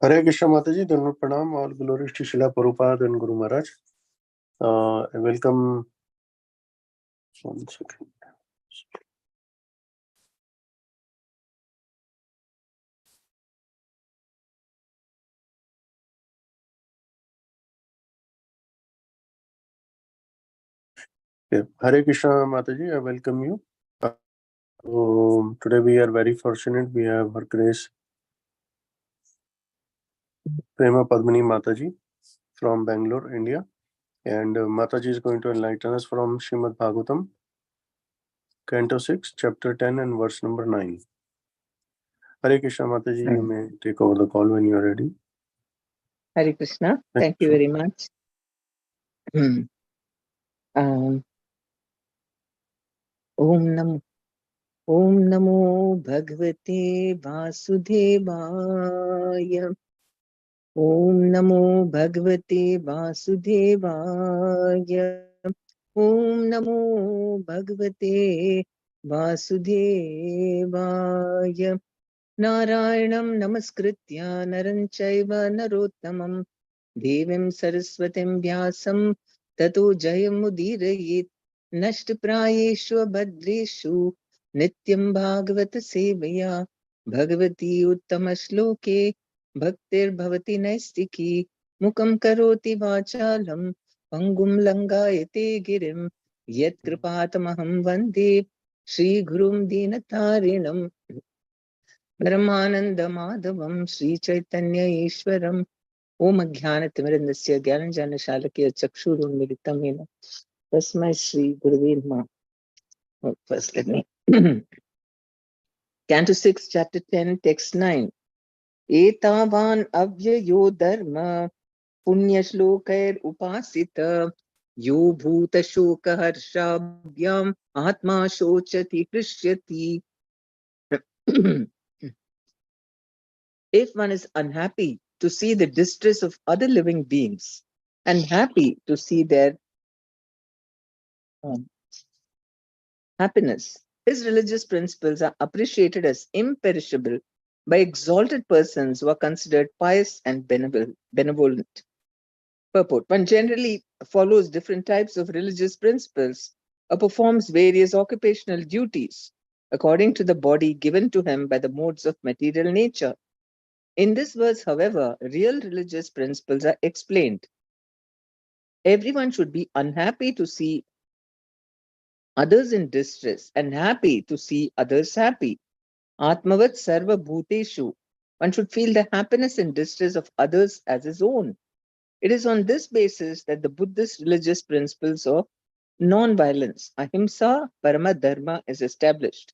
Hare Krishna Mataji, Dhanvat Pranam, all glories to Srila Prabhupada and Guru Maharaj. Welcome. One second. Yeah. Hare Krishna Mataji, I welcome you. Today we are very fortunate. We have Her Grace Prema Padmini Mataji from Bangalore, India. And Mataji is going to enlighten us from Srimad Bhagvatam, Canto 6, Chapter 10 and verse number 9. Hare Krishna Mataji, you may take over the call when you are ready. Hare Krishna. Thank you very much. Om Namo Bhagavate Vasudevaya. Om Namo Bhagavate Vasudevaya. Om Namo Bhagavate Vasudevaya. Narayanam Namaskritya Naram Chaiva Narottamam Devim Saraswatim Vyasam Tato Jayam Udirayit Nashtaprayeshu Bhadreshu Nityam Bhagavata Sevaya Bhagavati Uttama Shloke Bhaktir Bhavati Naistiki Mukam Karoti Vachalam Pangum Langayate Girim Yat Kripatamaham Vande Shri Gurum Dinatarinam Paramananda Madhavam Sri Chaitanya Ishwaram Om Ajnanatimirandasya Gyananjana-shalakaya Chakshurunmilitam Yena Tasmai Shri Gurave Namaha. First, let me. Canto 6, Chapter 10, Text 9. Etavan avyayo dharma punya shlokair upasita yo bhuta shoka harshabhyam atma shochati krishyati. If one is unhappy to see the distress of other living beings and happy to see their happiness, his religious principles are appreciated as imperishable by exalted persons who are considered pious and benevolent. Purport: one generally follows different types of religious principles or performs various occupational duties according to the body given to him by the modes of material nature. In this verse, however, real religious principles are explained. Everyone should be unhappy to see others in distress and happy to see others happy. Atmavat sarva bhuteshu. One should feel the happiness and distress of others as his own. It is on this basis that the Buddhist religious principles of non-violence, ahimsa parama dharma, is established.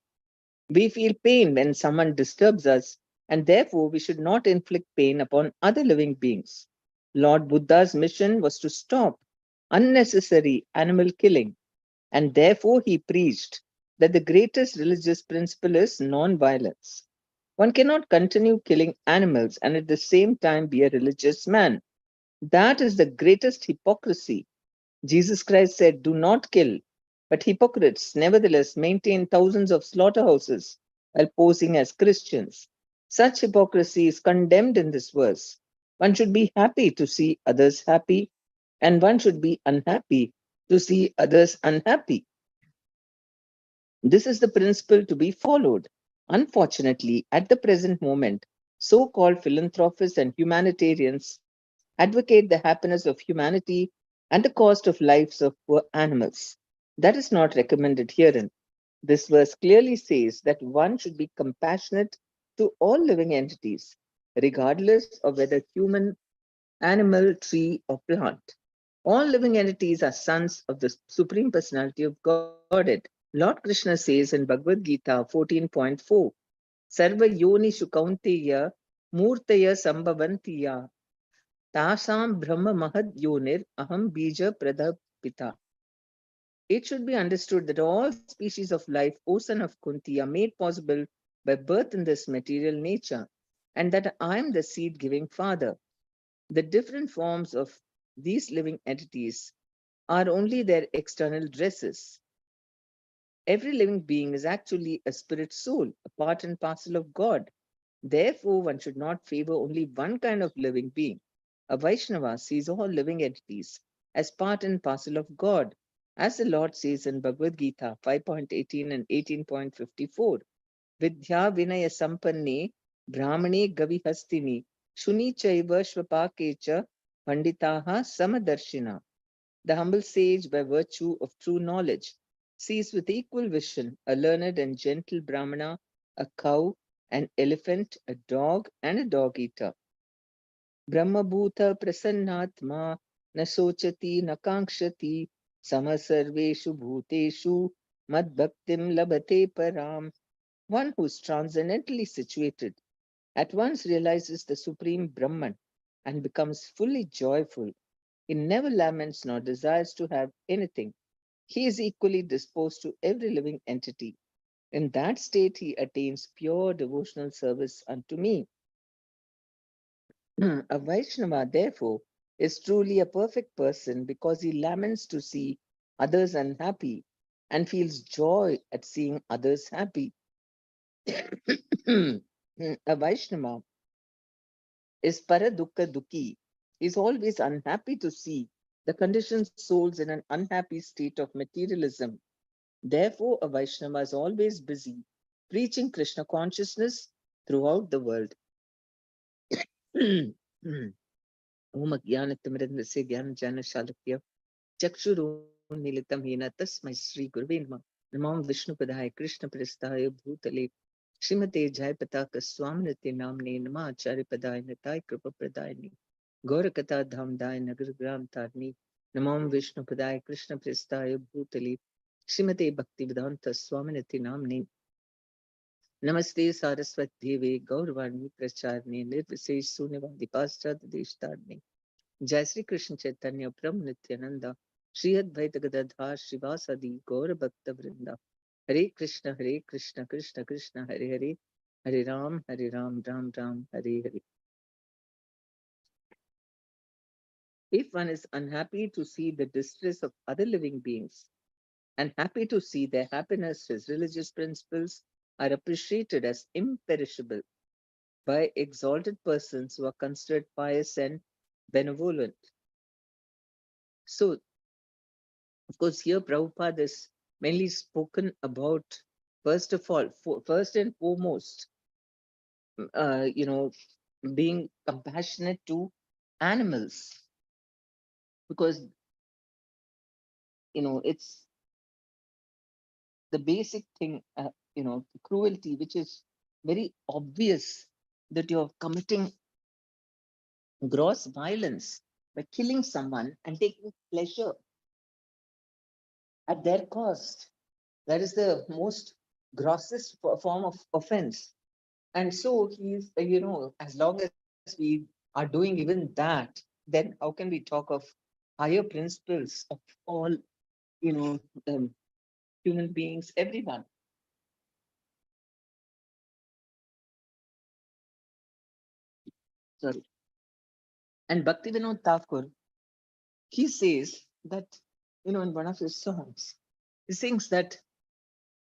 We feel pain when someone disturbs us, and therefore we should not inflict pain upon other living beings. Lord Buddha's mission was to stop unnecessary animal killing, and therefore he preached that the greatest religious principle is non-violence. One cannot continue killing animals and at the same time be a religious man. That is the greatest hypocrisy. Jesus Christ said, "Do not kill," but hypocrites nevertheless maintain thousands of slaughterhouses while posing as Christians. Such hypocrisy is condemned in this verse. One should be happy to see others happy, and one should be unhappy to see others unhappy. This is the principle to be followed. Unfortunately, at the present moment, so-called philanthropists and humanitarians advocate the happiness of humanity and the cost of lives of poor animals. That is not recommended herein. This verse clearly says that one should be compassionate to all living entities, regardless of whether human, animal, tree, or plant. All living entities are sons of the Supreme Personality of Godhead. Lord Krishna says in Bhagavad Gita 14.4, Sarva Yonishu Kaunteya Murtaya Sambhavantiya Tasam Brahma Mahad Yonir Aham Bija Pradapita. It should be understood that all species of life, O son of Kunti, are made possible by birth in this material nature, and that I am the seed-giving father. The different forms of these living entities are only their external dresses. Every living being is actually a spirit soul, a part and parcel of God. Therefore, one should not favor only one kind of living being. A Vaishnava sees all living entities as part and parcel of God, as the Lord says in Bhagavad Gita 5.18 and 18.54. Vidya Vinaya Sampanne Brahmane Gavihastini Shuni Chaiva Shvapakecha Panditaha Samadarshina. The humble sage, by virtue of true knowledge, sees with equal vision a learned and gentle Brahmana, a cow, an elephant, a dog, and a dog eater. Brahmabhuta prasannatma na sochati na kankshati samasarveshu bhuteshu madbhaktim labhate param. One who is transcendently situated at once realizes the supreme Brahman and becomes fully joyful. He never laments nor desires to have anything. He is equally disposed to every living entity. In that state, he attains pure devotional service unto me. A Vaishnava, therefore, is truly a perfect person because he laments to see others unhappy and feels joy at seeing others happy. A Vaishnava is paradukka dukhi. He is always unhappy to see the conditioned souls in an unhappy state of materialism. Therefore, a Vaishnava is always busy preaching Krishna consciousness throughout the world. Om Jnanatimirandasya Jnana Shalakya Chakshurunmilitam Yena Tasmai Shri Gurave Namah. Namam Vishnu Padaya Krishna Prestaya Bhutale Srimate Jayapataka Swaminati Namne Namah Acharya Padaya Natai Kripa Pradayani Gaurakata Dhamdaya Nagar Gram Tarni Namam Vishnu Padaya Krishna Prestaya Bhutale Srimate Bhaktivedanta Swaminati Namne Namaste Saraswati Devi Gaurvani Pracharne Nirvisesh Sunyavadi Paschat Deshtarne Jai Sri Krishna Chaitanya Prabhu Nityananda Shri Advaita Gadadhar Shivasadi Gaura Bhakta Vrinda Hare Krishna Krishna Krishna Hare Hare Hare Ram Ram Ram Hare Hare. If one is unhappy to see the distress of other living beings and happy to see their happiness, his religious principles are appreciated as imperishable by exalted persons who are considered pious and benevolent. So, of course, here Prabhupada is mainly spoken about, first of all, first and foremost, you know, being compassionate to animals, because, it's the basic thing, cruelty, which is very obvious that you're committing gross violence by killing someone and taking pleasure at their cost. That is the most grossest form of offense. And so he's, as long as we are doing even that, then how can we talk of higher principles of all, you know, um, human beings, everyone? Sorry. And Bhaktivinoda Thakur, he says that, in one of his songs, he sings that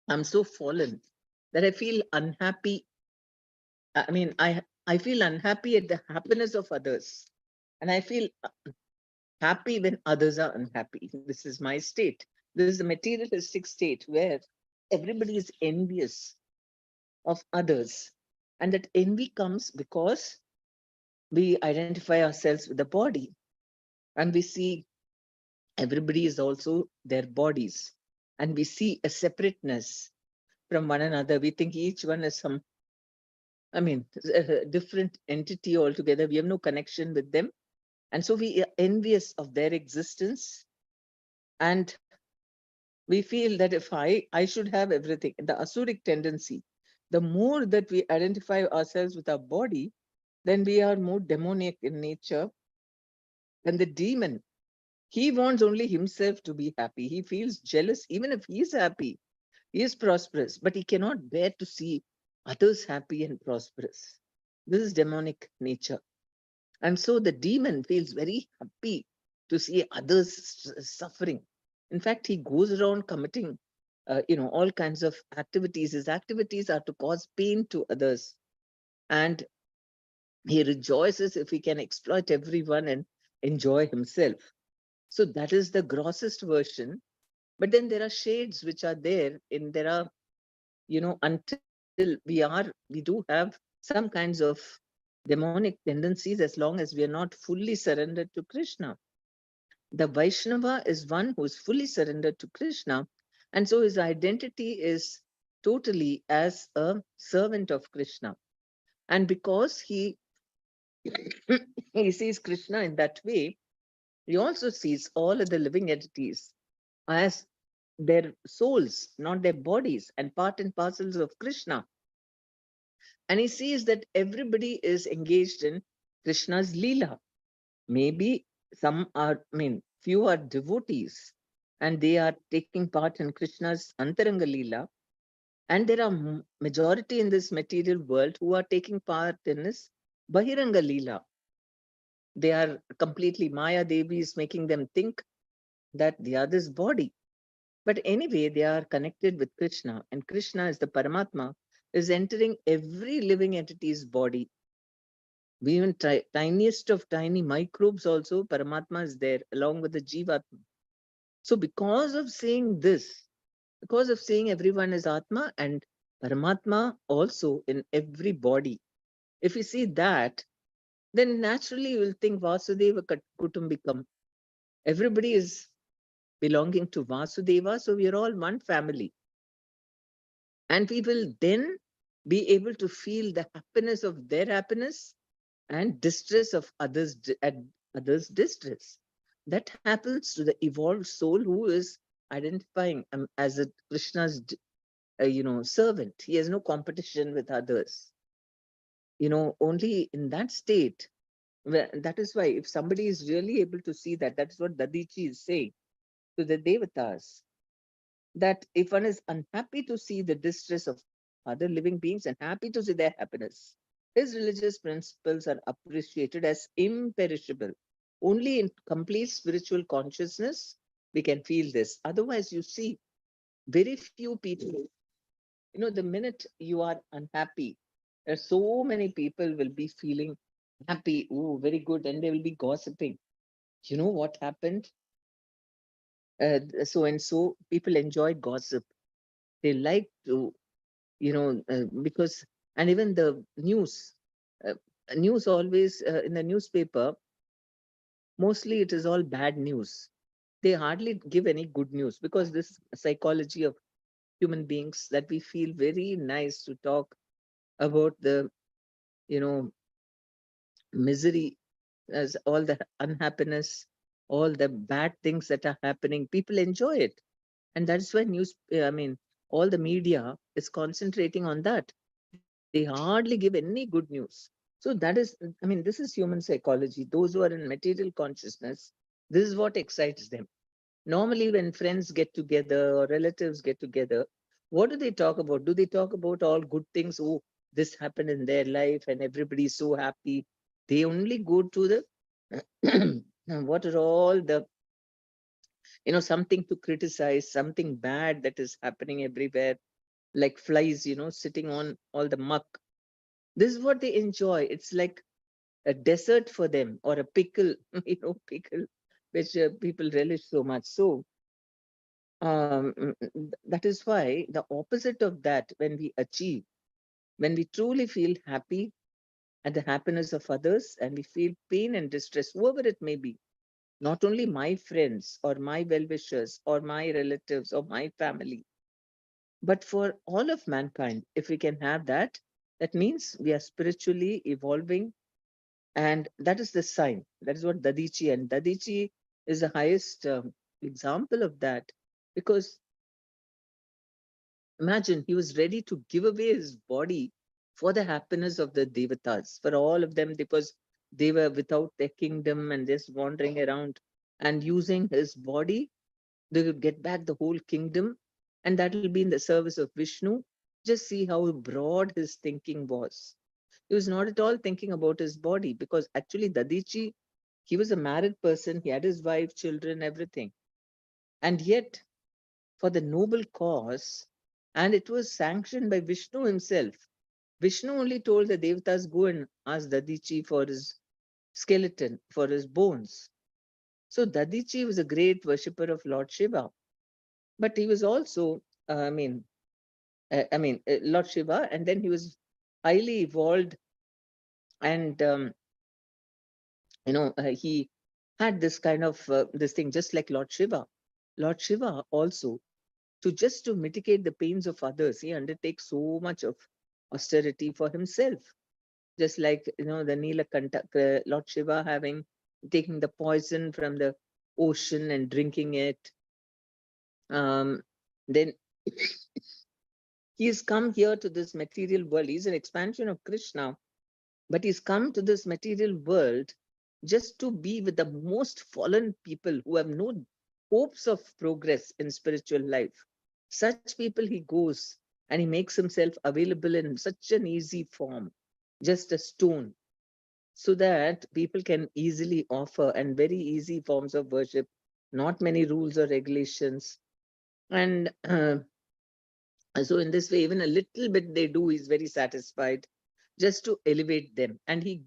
I'm so fallen that I feel unhappy. I mean, I feel unhappy at the happiness of others. And I feel happy when others are unhappy. This is my state. This is the materialistic state where everybody is envious of others. And that envy comes because we identify ourselves with the body and we see everybody is also their bodies. And we see a separateness from one another. We think each one is a different entity altogether. We have no connection with them. And so we are envious of their existence. And we feel that if I should have everything, the asuric tendency, the more that we identify ourselves with our body, then we are more demonic in nature. And the demon, he wants only himself to be happy. He feels jealous, even if he is happy, he is prosperous, but he cannot bear to see others happy and prosperous. This is demonic nature. And so the demon feels very happy to see others suffering. In fact, he goes around committing, all kinds of activities. His activities are to cause pain to others. and he rejoices if he can exploit everyone and enjoy himself. So that is the grossest version. But then there are shades which are there, and there are, until we do have some kinds of demonic tendencies as long as we are not fully surrendered to Krishna. The Vaishnava is one who is fully surrendered to Krishna, and so his identity is totally as a servant of Krishna. And because he he sees Krishna in that way, he also sees all of the living entities as their souls, not their bodies, and part and parcels of Krishna. And he sees that everybody is engaged in Krishna's Leela. Maybe some are, few are devotees and they are taking part in Krishna's Antaranga Leela. And there are majority in this material world who are taking part in his Bahiranga Leela. They are completely Maya Devis, making them think that they are this body. But anyway, they are connected with Krishna, and Krishna is the Paramatma, is entering every living entity's body. Even tiniest of tiny microbes also, Paramatma is there along with the Jivatma. So because of saying this, because of saying everyone is Atma and Paramatma also in every body, if you see that, then naturally you will think Vasudeva Kutumbikam. Everybody is belonging to Vasudeva, so we are all one family. And we will then be able to feel the happiness of their happiness and distress of others at others' distress. That happens to the evolved soul who is identifying as a Krishna's servant. He has no competition with others. Only in that state. That is why if somebody is really able to see that, that is what Dadichi is saying to the Devatas, that if one is unhappy to see the distress of other living beings and happy to see their happiness, his religious principles are appreciated as imperishable. Only in complete spiritual consciousness we can feel this. Otherwise, you see, very few people, the minute you are unhappy, so many people will be feeling happy, oh, very good, and they will be gossiping. You know what happened? So and so people enjoy gossip. They like to because, and even the uh, news always in the newspaper, mostly it is all bad news. They hardly give any good news because this psychology of human beings that we feel very nice to talk about the you know misery, as all the unhappiness, all the bad things that are happening, people enjoy it. And that's why all the media is concentrating on that. They hardly give any good news. So that is, this is human psychology. Those who are in material consciousness, this is what excites them. Normally, when friends get together or relatives get together, what do they talk about? Do they talk about all good things? Oh, this happened in their life and everybody is so happy. They only go to the what are all the, something to criticize, something bad that is happening everywhere, like flies, sitting on all the muck. This is what they enjoy. It's like a dessert for them, or a pickle, pickle, which people relish so much. So that is why the opposite of that, when we achieve, when we truly feel happy at the happiness of others, and we feel pain and distress, whoever it may be, not only my friends or my well-wishers or my relatives or my family, but for all of mankind, if we can have that, that means we are spiritually evolving. And that is the sign. That is what Dadichi, and Dadichi is the highest example of that. Because imagine, he was ready to give away his body for the happiness of the Devatas, for all of them, because they were without their kingdom and just wandering around, and using his body, they would get back the whole kingdom, and that will be in the service of Vishnu. Just see how broad his thinking was. He was not at all thinking about his body, because actually Dadichi, he was a married person, he had his wife, children, everything. And yet, for the noble cause, and it was sanctioned by Vishnu himself. Vishnu only told the Devatas, go and ask Dadichi for his skeleton, for his bones. So Dadichi was a great worshipper of Lord Shiva, but he was also, Lord Shiva, and then he was highly evolved, and he had this kind of this thing, just like Lord Shiva. Lord Shiva also, to mitigate the pains of others, he undertakes so much of austerity for himself, just like the Nilakanta, Lord Shiva having taking the poison from the ocean and drinking it. Then he's come here to this material world. He's an expansion of Krishna, but he's come to this material world just to be with the most fallen people who have no hopes of progress in spiritual life. Such people he goes and he makes himself available in such an easy form, just a stone, so that people can easily offer, and very easy forms of worship, not many rules or regulations. And so in this way, even a little bit they do, he's very satisfied, just to elevate them. And he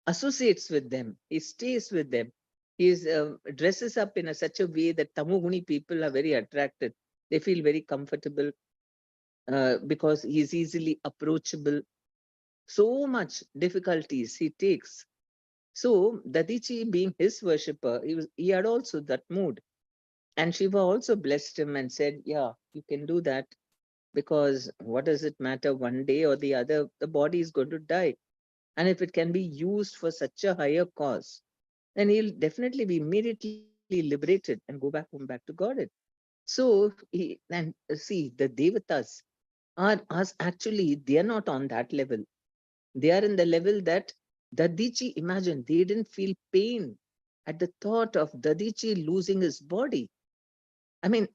associates with them, he stays with them. He dresses up in such a way that tamoguni people are very attracted. They feel very comfortable because he's easily approachable. So much difficulties he takes. So Dadichi, being his worshipper, he had also that mood. And Shiva also blessed him and said, yeah, you can do that, because what does it matter, one day or the other, the body is going to die. And if it can be used for such a higher cause, then he'll definitely be immediately liberated and go back to Godhead. So see, the Devatas are actually, they are not on that level. They are in the level that Dadichi, imagine, they didn't feel pain at the thought of Dadichi losing his body. I mean,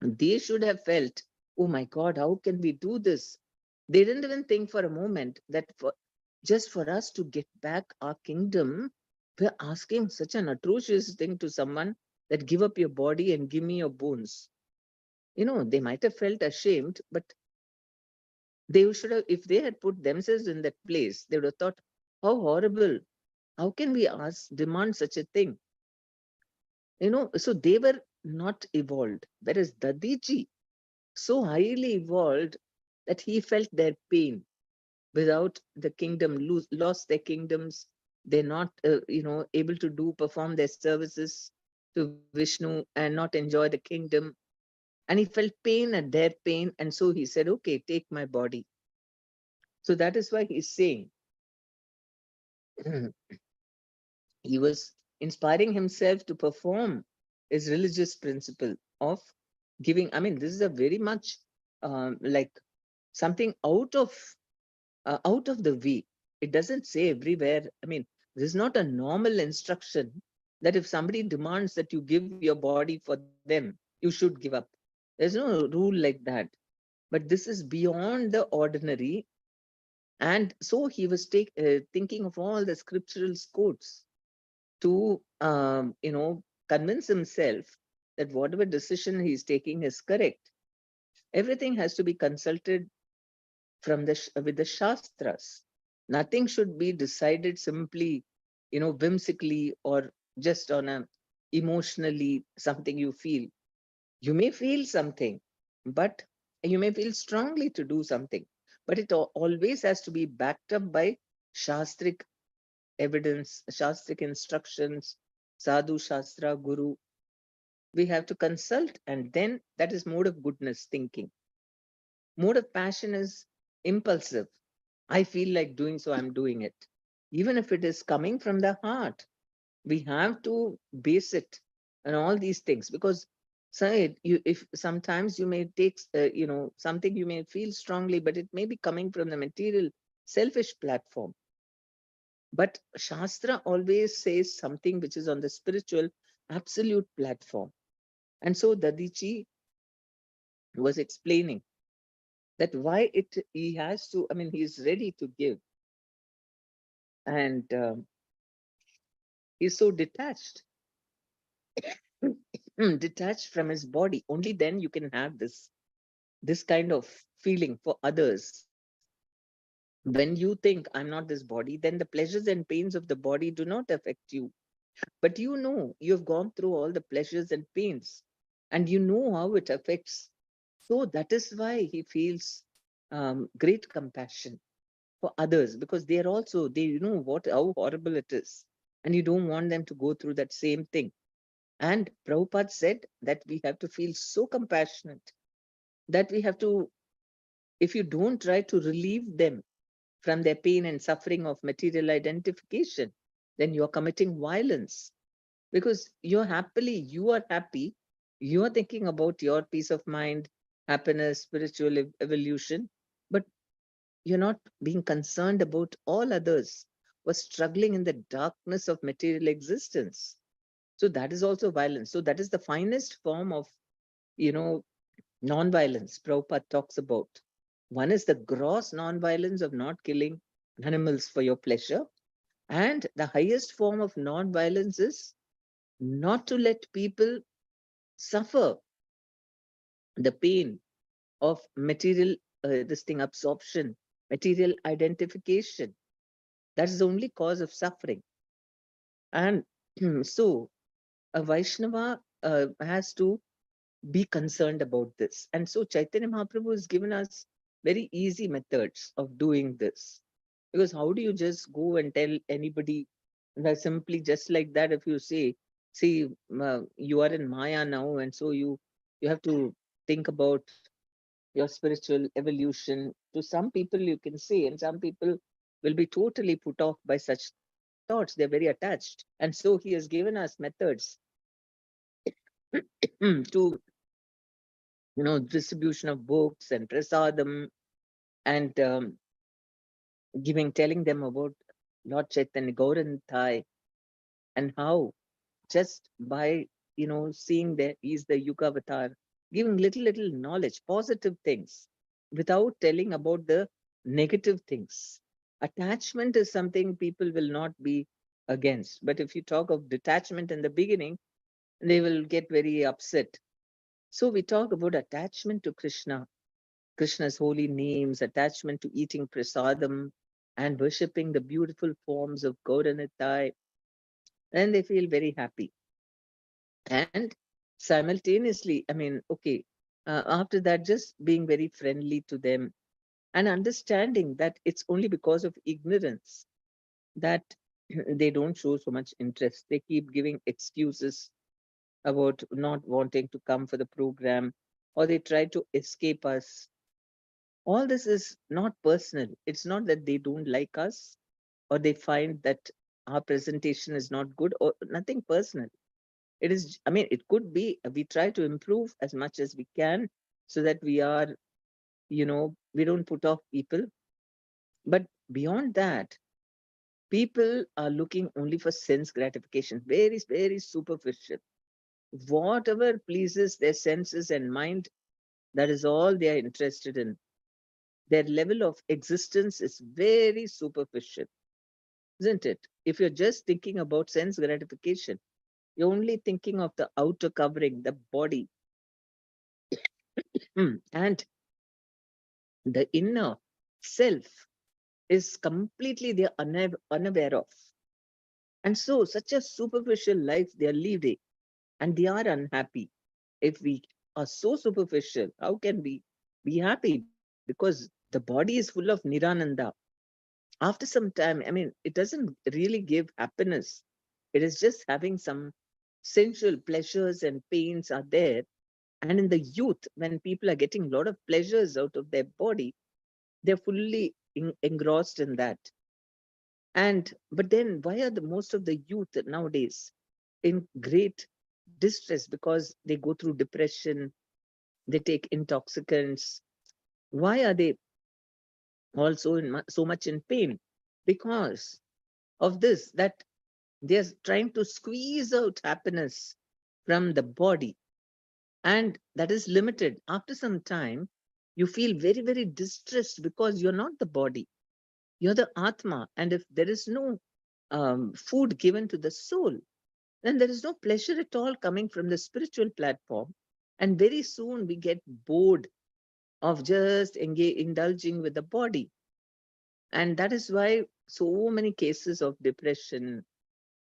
they should have felt, oh my God, how can we do this? They didn't even think for a moment that just for us to get back our kingdom, we're asking such an atrocious thing to someone, that give up your body and give me your bones. They might have felt ashamed, but they should have, if they had put themselves in that place, they would have thought, how horrible. How can we demand such a thing? So they were not evolved. Whereas Dadiji, so highly evolved that he felt their pain. Without the kingdom, lost their kingdoms, they're not able to perform their services to Vishnu and not enjoy the kingdom. And he felt pain at their pain, and so he said, okay, take my body. So that is why he's saying he was inspiring himself to perform his religious principle of giving. I mean, this is a very much like something out of the way. It doesn't say everywhere. I mean, this is not a normal instruction that if somebody demands that you give your body for them, you should give up. There's no rule like that. But this is beyond the ordinary. And so he was thinking of all the scriptural quotes to, convince himself that whatever decision he's taking is correct. Everything has to be consulted with the Shastras. Nothing should be decided simply, whimsically, or just on a emotionally, something you feel. You may feel something, but you may feel strongly to do something, but it always has to be backed up by Shastric evidence, Shastric instructions, Sadhu, Shastra, Guru. We have to consult, and then that is mode of goodness thinking. Mode of passion is impulsive. I feel like doing, so I'm doing it. Even if it is coming from the heart, we have to base it on all these things, because if sometimes you may take, something you may feel strongly, but it may be coming from the material, selfish platform. But Shastra always says something which is on the spiritual, absolute platform. And so Dadichi was explaining that why he has to, I mean, he's ready to give. And he's so detached, detached from his body. Only then you can have this kind of feeling for others. When you think, I'm not this body, then the pleasures and pains of the body do not affect you. But you know, you've gone through all the pleasures and pains, and you know how it affects. So that is why he feels great compassion for others, because they are also, they know what how horrible it is, and you don't want them to go through that same thing. And Prabhupada said that we have to feel so compassionate, that we have to, if you don't try to relieve them from their pain and suffering of material identification, then you're committing violence. Because you are happy, you're thinking about your peace of mind, happiness, spiritual evolution, but you're not being concerned about all others who are struggling in the darkness of material existence. So that is also violence. So that is the finest form of, you know, non-violence Prabhupada talks about. One is the gross non-violence of not killing animals for your pleasure. And the highest form of non-violence is not to let people suffer the pain of material, this thing, absorption, material identification. That is the only cause of suffering. And so a Vaishnava has to be concerned about this. And so Chaitanya Mahaprabhu has given us very easy methods of doing this. Because how do you just go and tell anybody that simply just like that? If you say, see, you are in Maya now, and so you have to think about your spiritual evolution. To some people, you can say, and some people will be totally put off by such thoughts. They're very attached. And so he has given us methods to, distribution of books and prasadam, and telling them about Lord Chaitanya Gauranthai, and how just by, seeing that he's the Yuga avatar, giving little knowledge, positive things, without telling about the negative things. Attachment is something people will not be against. But if you talk of detachment in the beginning, they will get very upset. So we talk about attachment to Krishna, Krishna's holy names, attachment to eating prasadam and worshipping the beautiful forms of Gauranitai, and they feel very happy. And simultaneously, I mean, okay, after that, just being very friendly to them and understanding that it's only because of ignorance that they don't show so much interest. They keep giving excuses about not wanting to come for the program, or they try to escape us. All this is not personal. It's not that they don't like us, or they find that our presentation is not good, or nothing personal. It is, I mean, it could be we try to improve as much as we can, so that we are, we don't put off people. But beyond that, people are looking only for sense gratification, very superficial. Whatever pleases their senses and mind, that is all they are interested in. Their level of existence is very superficial, isn't it? If you're just thinking about sense gratification, you're only thinking of the outer covering, the body. And the inner self is completely they're unaware of. And so, such a superficial life they are leading, and they are unhappy. If we are so superficial, how can we be happy? Because the body is full of Nirananda. After some time, I mean, it doesn't really give happiness. It is just having some sensual pleasures, and pains are there. And in the youth, when people are getting a lot of pleasures out of their body, they're fully engrossed in that. And but then why are the most of the youth nowadays in great distress? Because they go through depression, they take intoxicants. Why are they also so much in pain? Because of this, that they're trying to squeeze out happiness from the body, and that is limited. After some time, you feel very distressed, because you're not the body, you're the Atma. And if there is no food given to the soul, then there is no pleasure at all coming from the spiritual platform. And very soon we get bored of just indulging with the body. And that is why so many cases of depression,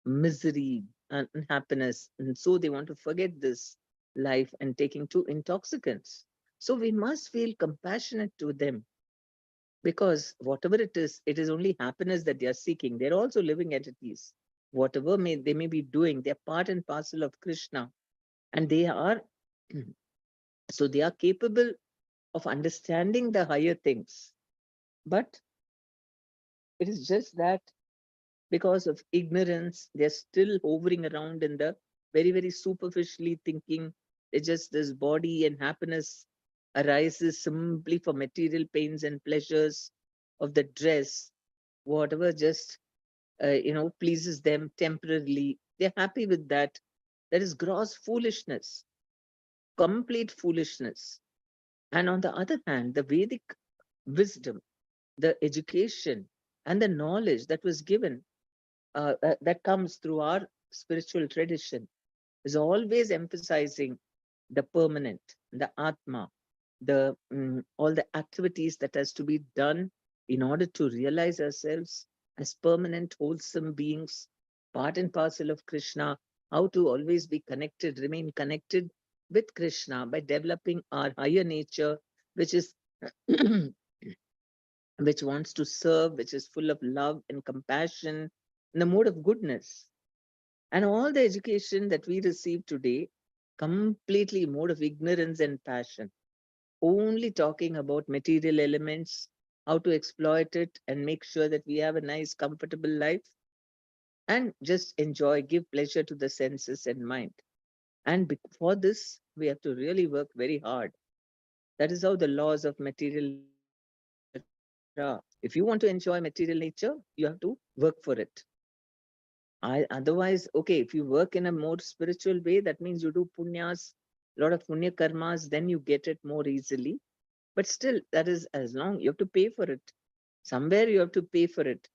misery, and unhappiness. And so they want to forget this life and taking to intoxicants. So we must feel compassionate to them, because whatever it is only happiness that they are seeking. They're also living at ease. Whatever they may be doing, they're part and parcel of Krishna. And they are, so they are capable of understanding the higher things. But it is just that because of ignorance, they're still hovering around in the very, very superficially thinking. It's just this body and happiness arises simply for material pains and pleasures of the dress, whatever just pleases them temporarily. They're happy with that. That is gross foolishness, complete foolishness. And on the other hand, the Vedic wisdom, the education, and the knowledge that was given, that comes through our spiritual tradition, is always emphasizing the permanent, the Atma, the all the activities that has to be done in order to realize ourselves as permanent, wholesome beings, part and parcel of Krishna, how to always be connected, remain connected with Krishna by developing our higher nature, which is which wants to serve, which is full of love and compassion, in the mode of goodness. And all the education that we receive today, completely mode of ignorance and passion, only talking about material elements, how to exploit it and make sure that we have a nice, comfortable life and just enjoy, give pleasure to the senses and mind. And for this, we have to really work very hard. That is how the laws of material nature are. If you want to enjoy material nature, you have to work for it. Otherwise, okay, if you work in a more spiritual way, that means you do punyas, a lot of punya karmas, then you get it more easily. But still, that is as long you have to pay for it. Somewhere you have to pay for it.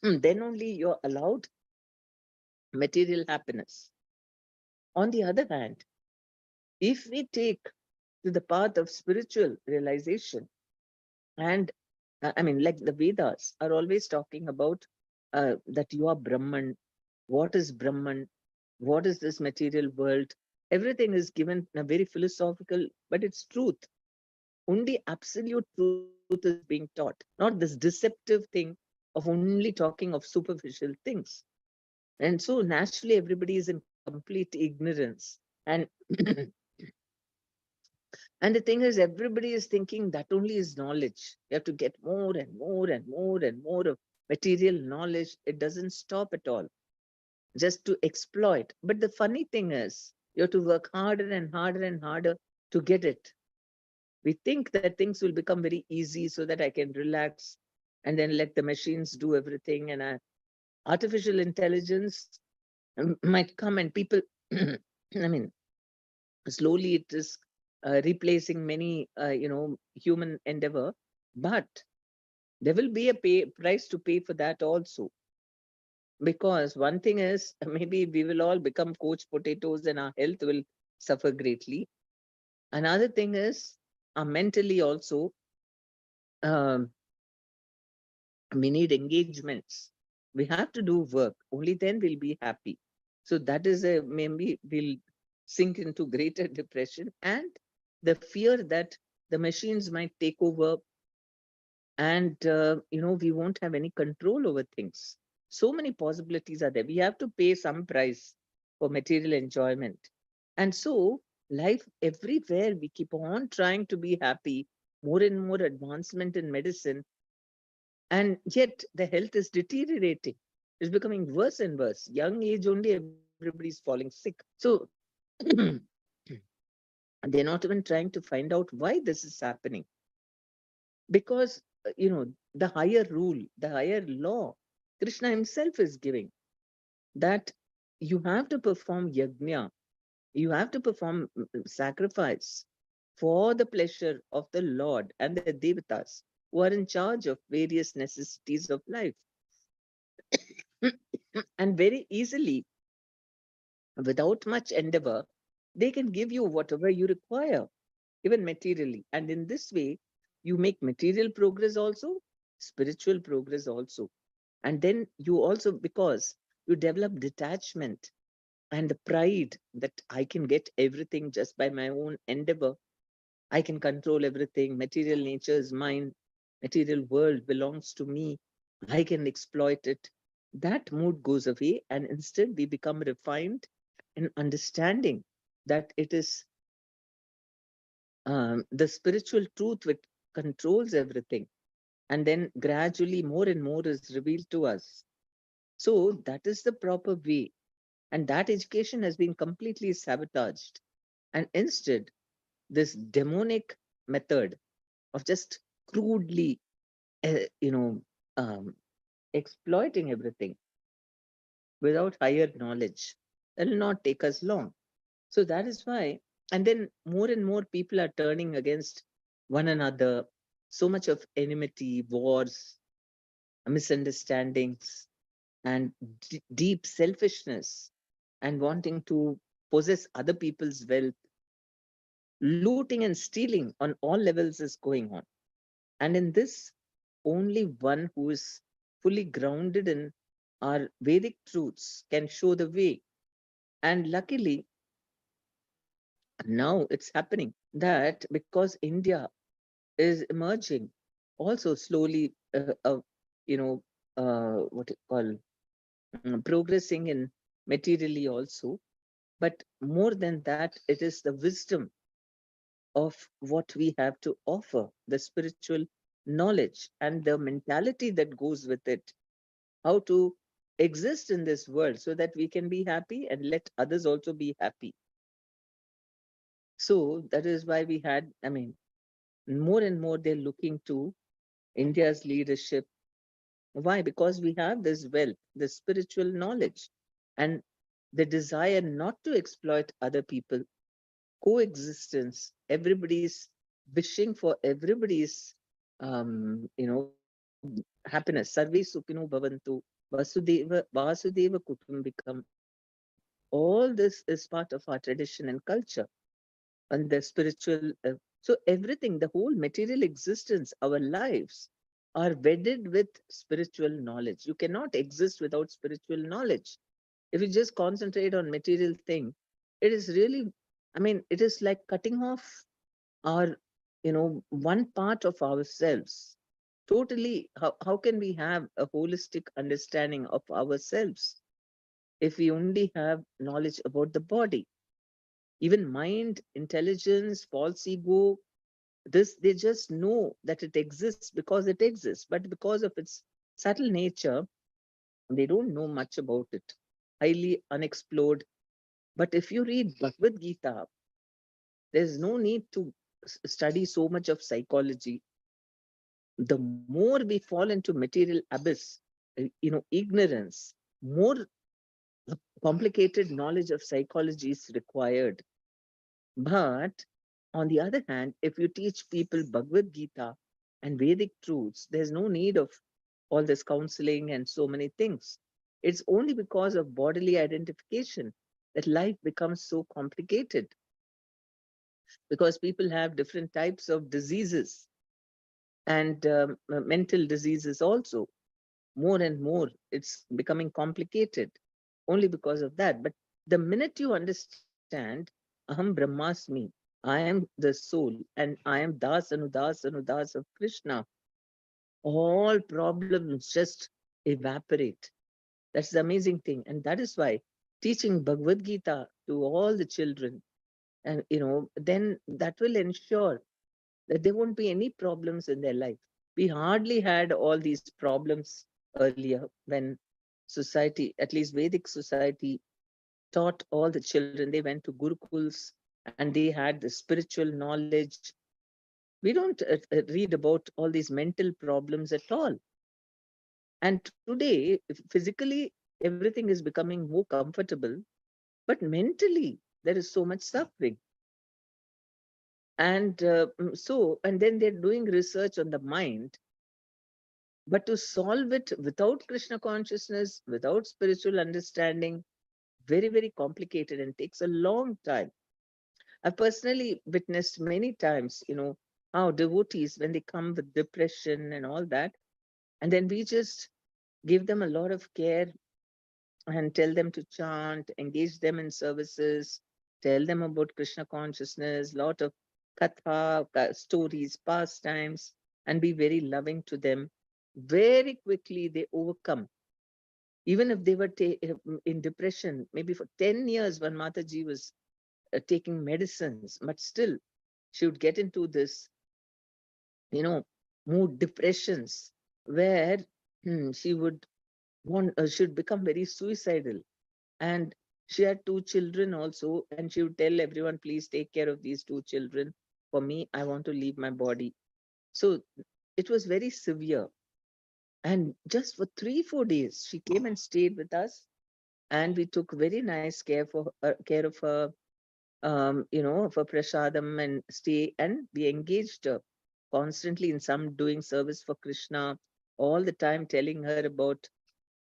Then only you're allowed material happiness. On the other hand, if we take to the path of spiritual realization, and I mean, like the Vedas are always talking about that you are Brahman. What is Brahman? What is this material world? Everything is given in a very philosophical, but it's truth. Only absolute truth is being taught, not this deceptive thing of only talking of superficial things. And so naturally, everybody is in complete ignorance. And and the thing is, everybody is thinking that only is knowledge. You have to get more and more and more and more of material knowledge. It doesn't stop at all, just to exploit. But the funny thing is, you have to work harder and harder and harder to get it. We think that things will become very easy so that I can relax and then let the machines do everything. And artificial intelligence might come and people, I mean, slowly it is replacing many, human endeavor. But there will be a price to pay for that also. Because one thing is, maybe we will all become coach potatoes and our health will suffer greatly. Another thing is, mentally also, um, we need engagements. We have to do work. Only then we'll be happy. So that is a maybe we'll sink into greater depression and the fear that the machines might take over and we won't have any control over things. So many possibilities are there. We have to pay some price for material enjoyment. And so life everywhere, we keep on trying to be happy, more and more advancement in medicine, and yet the health is deteriorating. It's becoming worse and worse. Young age only, everybody's falling sick. So they're not even trying to find out why this is happening. Because, the higher rule, the higher law, Krishna himself is giving that you have to perform yajna, you have to perform sacrifice for the pleasure of the Lord and the devatas who are in charge of various necessities of life. And very easily, without much endeavor, they can give you whatever you require. even materially. And in this way, you make material progress also, spiritual progress also. And then you also, because you develop detachment and the pride that I can get everything just by my own endeavor. I can control everything. Material nature is mine. Material world belongs to me. I can exploit it. That mood goes away, and instead we become refined in understanding that it is the spiritual truth which controls everything. And then gradually more and more is revealed to us. So that is the proper way. And that education has been completely sabotaged. And instead, this demonic method of just crudely, uh, you know, um, exploiting everything without higher knowledge, that will not take us long. So that is why, and then more and more people are turning against one another. So much of enmity, wars, misunderstandings, and deep selfishness, and wanting to possess other people's wealth, looting and stealing on all levels is going on. And in this, only one who is fully grounded in our Vedic truths can show the way. And luckily, now it's happening that because India is emerging also slowly, what you call, progressing in materially also. But more than that, it is the wisdom of what we have to offer, the spiritual knowledge and the mentality that goes with it, how to exist in this world so that we can be happy and let others also be happy. So that is why we had, I mean, more and more they're looking to India's leadership. Why? Because we have this wealth, this spiritual knowledge, and the desire not to exploit other people, coexistence, everybody's wishing for everybody's happiness. Sarve Sukhino Bhavantu, Vasudeva Kutumbikam. All this is part of our tradition and culture and the spiritual. So everything, the whole material existence, our lives are wedded with spiritual knowledge. You cannot exist without spiritual knowledge. If you just concentrate on material thing, it is really, I mean, it is like cutting off our, one part of ourselves. Totally, how can we have a holistic understanding of ourselves if we only have knowledge about the body? Even mind, intelligence, false ego, this they just know that it exists because it exists, but because of its subtle nature, they don't know much about it. Highly unexplored. But if you read Bhagavad Gita, there's no need to study so much of psychology. The more we fall into material abyss, ignorance, more complicated knowledge of psychology is required. But on the other hand, if you teach people Bhagavad Gita and Vedic truths, there's no need of all this counseling and so many things. It's only because of bodily identification that life becomes so complicated, because people have different types of diseases and mental diseases also. More and more, it's becoming complicated only because of that. But the minute you understand, Aham Brahmasmi, I am the soul and I am Das Anudas Anudas of Krishna, all problems just evaporate. That's the amazing thing. And that is why teaching Bhagavad Gita to all the children, and then that will ensure that there won't be any problems in their life. We hardly had all these problems earlier when society, at least Vedic society, taught all the children. They went to gurukuls and they had the spiritual knowledge. We don't read about all these mental problems at all. And today, physically, everything is becoming more comfortable, but mentally, there is so much suffering. And and then they're doing research on the mind. But to solve it without Krishna consciousness, without spiritual understanding, very, very complicated and takes a long time. I personally witnessed many times, how devotees, when they come with depression and all that, and then we just give them a lot of care and tell them to chant, engage them in services, tell them about Krishna consciousness, lot of katha, stories, pastimes, and be very loving to them. Very quickly they overcome. Even if they were in depression, maybe for 10 years when Mataji was taking medicines, but still she would get into this, you know, mood depressions where she would should become very suicidal. And she had two children also, and she would tell everyone, please take care of these two children. For me, I want to leave my body. So it was very severe. And just for 3 4 days she came and stayed with us, and we took very nice care of her, for prasadam and stay, and we engaged her constantly in some doing service for Krishna, all the time telling her about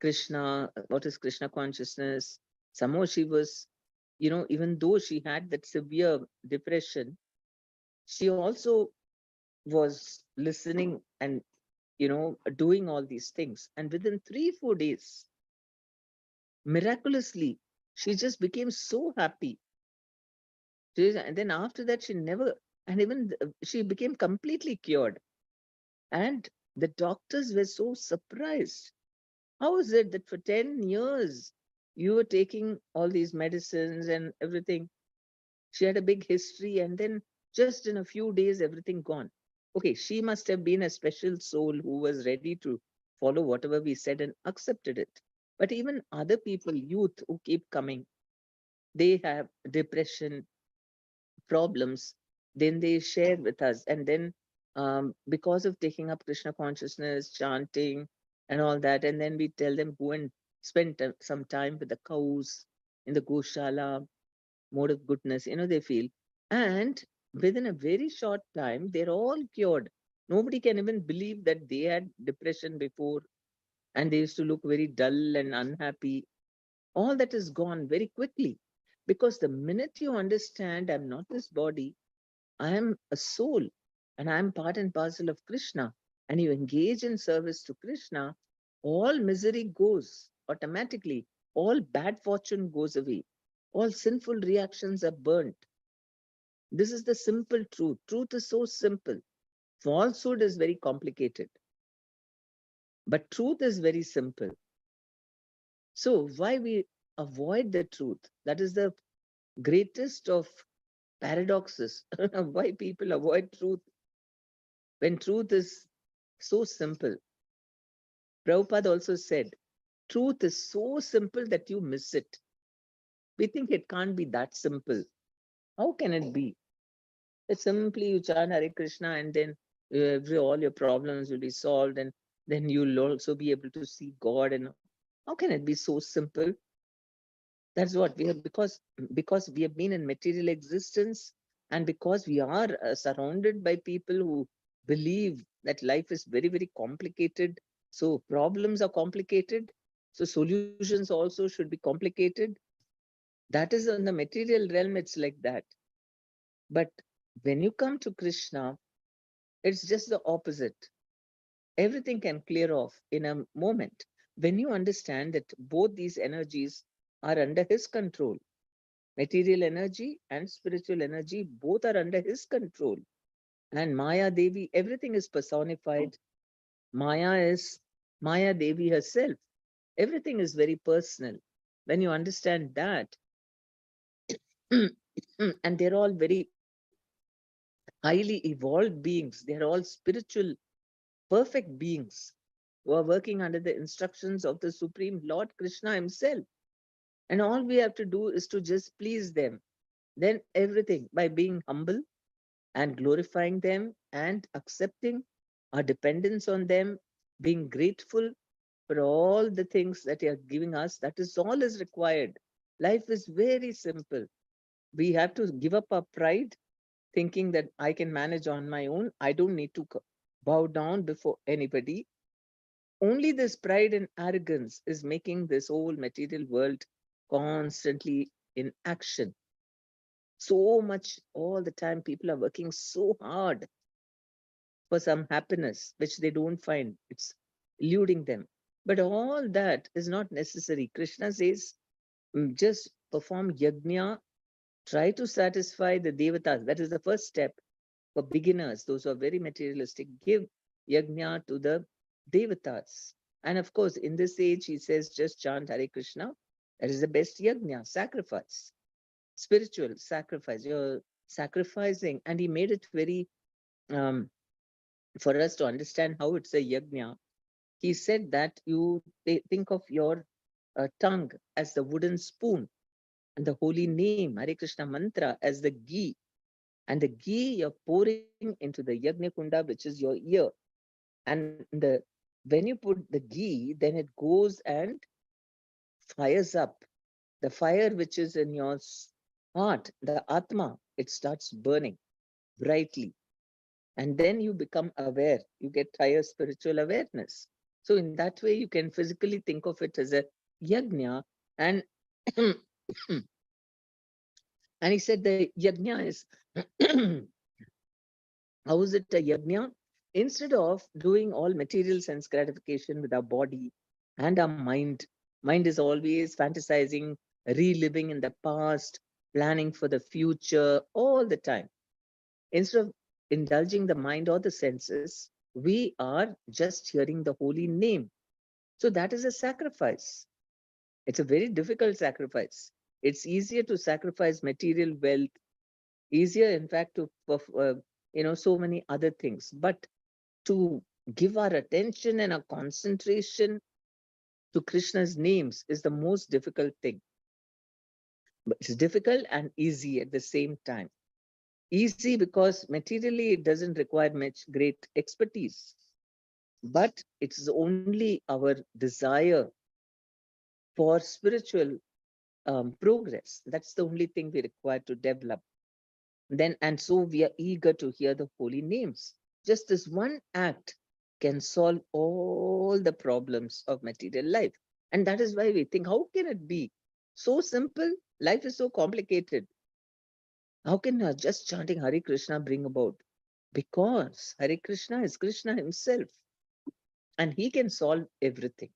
Krishna, what is Krishna consciousness. Somehow she was, even though she had that severe depression, she also was listening and, doing all these things. And within 3 4 days, miraculously, she just became so happy. And then after that, she never, and even she became completely cured. And the doctors were so surprised. How is it that for 10 years you were taking all these medicines and everything? She had a big history, and then just in a few days, everything gone. Okay, she must have been a special soul who was ready to follow whatever we said and accepted it. But even other people, youth who keep coming, they have depression, problems, then they share with us. And then because of taking up Krishna consciousness, chanting, and all that, and then we tell them go and spend some time with the cows in the Goshala, mode of goodness, they feel. And within a very short time, they're all cured. Nobody can even believe that they had depression before and they used to look very dull and unhappy. All that is gone very quickly, because the minute you understand I'm not this body, I am a soul, and I am part and parcel of Krishna, and you engage in service to Krishna, all misery goes automatically, all bad fortune goes away, all sinful reactions are burnt. This is the simple truth. Truth is so simple. Falsehood is very complicated, but truth is very simple. So, why we avoid the truth? That is the greatest of paradoxes. Why people avoid truth when truth is so simple. Prabhupada also said, truth is so simple that you miss it. We think it can't be that simple. How can it be? It's simply you chant Hare Krishna, and then all your problems will be solved, and then you'll also be able to see God. And how can it be so simple? That's what we have, because we have been in material existence, and because we are surrounded by people who believe that life is very very complicated. So problems are complicated, so solutions also should be complicated. That is on the material realm, it's like that. But when you come to Krishna, it's just the opposite. Everything can clear off in a moment when you understand that both these energies are under his control. Material energy and spiritual energy, both are under his control. And Maya Devi, everything is personified. Maya is Maya Devi herself. Everything is very personal. When you understand that, and they're all very highly evolved beings, they're all spiritual, perfect beings who are working under the instructions of the Supreme Lord Krishna himself. And all we have to do is to just please them. Then everything, by being humble and glorifying them and accepting our dependence on them, being grateful for all the things that they are giving us, that is all is required. Life is very simple. We have to give up our pride, thinking that I can manage on my own. I don't need to bow down before anybody. Only this pride and arrogance is making this whole material world constantly in action. So much all the time, people are working so hard for some happiness which they don't find. It's eluding them. But all that is not necessary. Krishna says, just perform yajna, try to satisfy the devatas. That is the first step for beginners, those who are very materialistic. Give yajna to the devatas. And of course, in this age, he says, just chant Hare Krishna. That is the best yajna, sacrifice, spiritual sacrifice. You're sacrificing. And he made it very, um, for us to understand how it's a yajna. He said that you think of your tongue as the wooden spoon and the holy name, Hare Krishna mantra, as the ghee. And the ghee you're pouring into the Yajna Kunda, which is your ear. And when you put the ghee, then it goes and fires up. The fire which is in your heart, the Atma, it starts burning brightly. And then you become aware. You get higher spiritual awareness. So in that way, you can physically think of it as a yajna. And and he said the yajna is how is it a yajna? Instead of doing all material sense gratification with our body and our mind is always fantasizing, reliving in the past, planning for the future all the time. Instead of indulging the mind or the senses, we are just hearing the holy name. So that is a sacrifice. It's a very difficult sacrifice. It's easier to sacrifice material wealth, easier, in fact, to so many other things. But to give our attention and our concentration to Krishna's names is the most difficult thing. But it's difficult and easy at the same time. Easy because materially it doesn't require much great expertise, but it's only our desire for spiritual progress. That's the only thing we require to develop. Then, and so we are eager to hear the holy names. Just this one act can solve all the problems of material life. And that is why we think, how can it be so simple? Life is so complicated. How can just chanting Hare Krishna bring about? Because Hare Krishna is Krishna himself and he can solve everything.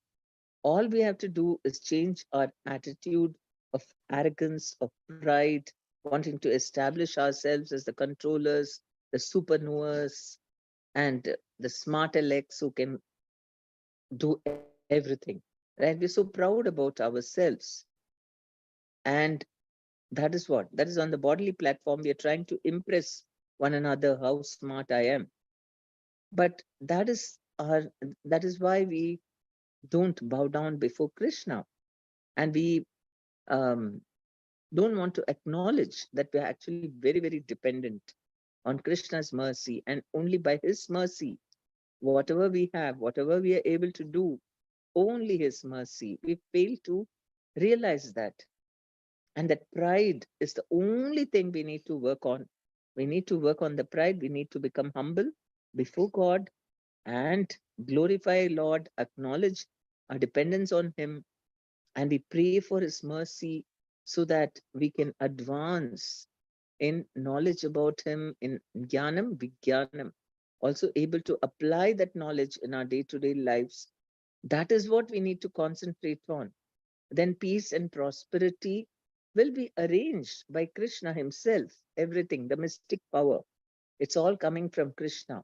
All we have to do is change our attitude of arrogance, of pride, wanting to establish ourselves as the controllers, the superknowers, and the smart elects who can do everything. Right? We're so proud about ourselves. And that is what? That is on the bodily platform. We are trying to impress one another how smart I am. But that is why we don't bow down before Krishna. And we um, don't want to acknowledge that we are actually very, very dependent on Krishna's mercy. And only by his mercy, whatever we have, whatever we are able to do, only his mercy. We fail to realize that. And that pride is the only thing we need to work on. We need to work on the pride. We need to become humble before God and glorify Lord, acknowledge our dependence on him, and we pray for his mercy so that we can advance in knowledge about him, in jnanam, vijnanam, also able to apply that knowledge in our day-to-day lives. That is what we need to concentrate on. Then peace and prosperity will be arranged by Krishna himself. Everything, the mystic power, it's all coming from Krishna.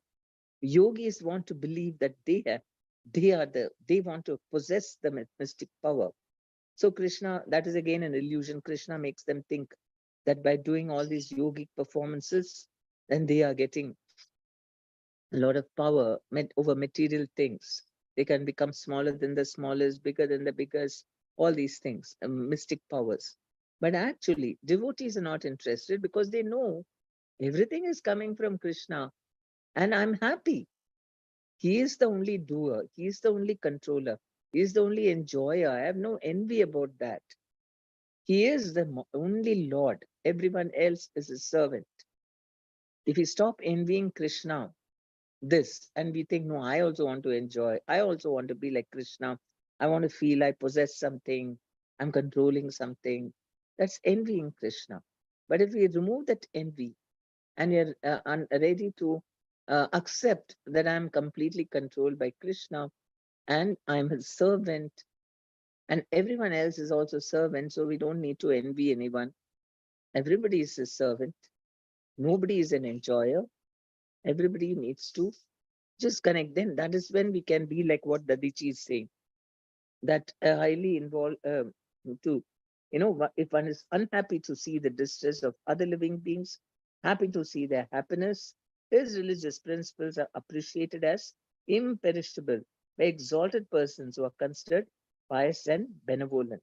Yogis want to believe that they want to possess the mystic power. So Krishna, that is again an illusion. Krishna makes them think that by doing all these yogic performances, then they are getting a lot of power over material things. They can become smaller than the smallest, bigger than the biggest, all these things, mystic powers. But actually, devotees are not interested because they know everything is coming from Krishna and I'm happy. He is the only doer, he is the only controller, he is the only enjoyer. I have no envy about that. He is the only Lord. Everyone else is a servant. If we stop envying Krishna, this, and we think, no, I also want to enjoy. I also want to be like Krishna. I want to feel I possess something. I'm controlling something. That's envying Krishna. But if we remove that envy and you're ready to accept that I'm completely controlled by Krishna and I'm his servant, and everyone else is also servant, so we don't need to envy anyone. Everybody is a servant. Nobody is an enjoyer. Everybody needs to just connect. Then that is when we can be like what Dadichi is saying, that highly involved to, if one is unhappy to see the distress of other living beings, happy to see their happiness, his religious principles are appreciated as imperishable by exalted persons who are considered pious and benevolent.